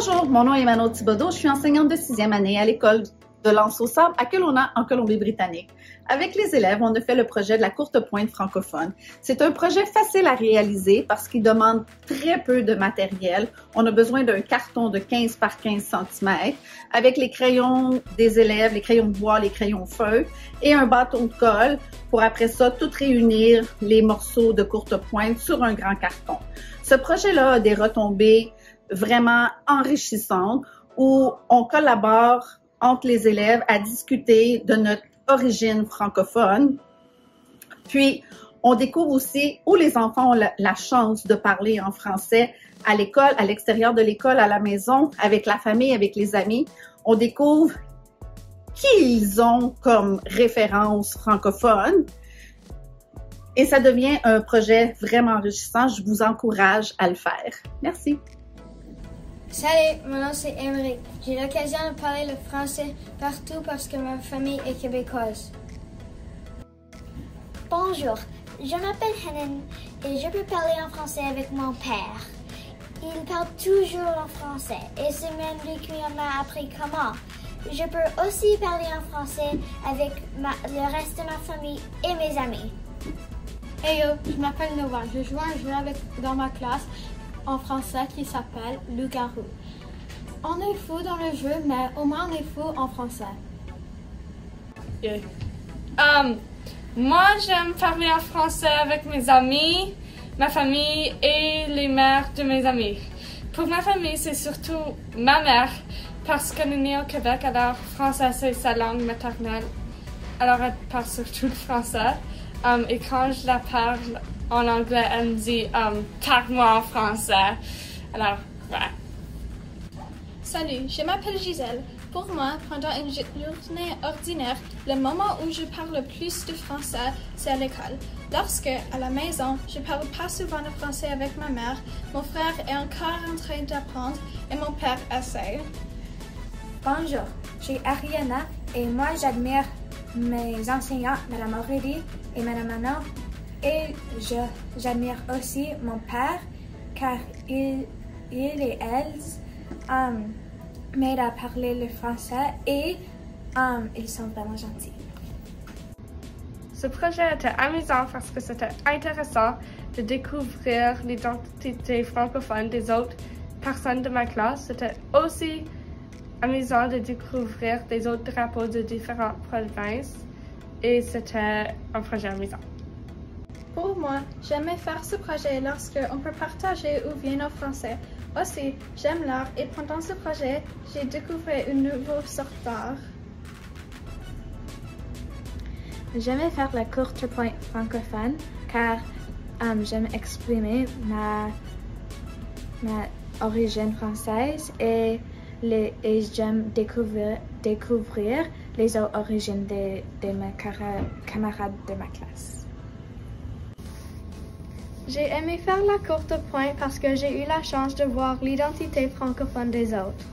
Bonjour, mon nom est Manon Thibodeau, je suis enseignante de 6e année à l'école de L'Anse-aux-Sables à Kelowna, en Colombie-Britannique. Avec les élèves, on a fait le projet de la courte pointe francophone. C'est un projet facile à réaliser parce qu'il demande très peu de matériel. On a besoin d'un carton de 15 par 15 cm avec les crayons des élèves, les crayons de bois, les crayons feuilles et un bâton de colle pour après ça tout réunir les morceaux de courte pointe sur un grand carton. Ce projet-là a des retombées vraiment enrichissantes où on collabore entre les élèves à discuter de notre origine francophone. Puis, on découvre aussi où les enfants ont la chance de parler en français à l'école, à l'extérieur de l'école, à la maison, avec la famille, avec les amis. On découvre qui ils ont comme référence francophone. Et ça devient un projet vraiment enrichissant. Je vous encourage à le faire. Merci. Salut, mon nom c'est Émeric. J'ai l'occasion de parler le français partout parce que ma famille est québécoise. Bonjour, je m'appelle Helen et je peux parler en français avec mon père. Il parle toujours en français et c'est même lui qui m'a appris comment. Je peux aussi parler en français avec le reste de ma famille et mes amis. Hey yo, je m'appelle Noah. Je joue un jeu dans ma classe en français qui s'appelle Loup-garou. On est fou dans le jeu, mais au moins on est fou en français. Yeah. Moi, j'aime parler en français avec mes amis, ma famille et les mères de mes amis. Pour ma famille, c'est surtout ma mère, parce qu'elle est née au Québec, alors français c'est sa langue maternelle. Alors elle parle surtout le français. Et quand je la parle en anglais, elle me dit parle-moi en français. Alors, ouais. Salut, je m'appelle Gisèle. Pour moi, pendant une journée ordinaire, le moment où je parle le plus de français, c'est à l'école. Lorsque, à la maison, je parle pas souvent le français avec ma mère, mon frère est encore en train d'apprendre et mon père essaie. Bonjour, je suis Ariana et moi j'admire mes enseignants, Mme Aurélie et Mme Manon. Et j'admire aussi mon père car il et elle m'aident à parler le français et ils sont vraiment gentils. Ce projet était amusant parce que c'était intéressant de découvrir l'identité francophone des autres personnes de ma classe. C'était aussi amusant de découvrir des autres drapeaux de différentes provinces et c'était un projet amusant. Pour moi, j'aimais faire ce projet lorsque on peut partager où vient nos français. Aussi, j'aime l'art et pendant ce projet, j'ai découvert une nouvelle sorte d'art. J'aimais faire la courte pointe francophone car j'aime exprimer ma origine française et j'aime découvrir les autres origines de mes camarades de ma classe. J'ai aimé faire la courte pointe parce que j'ai eu la chance de voir l'identité francophone des autres.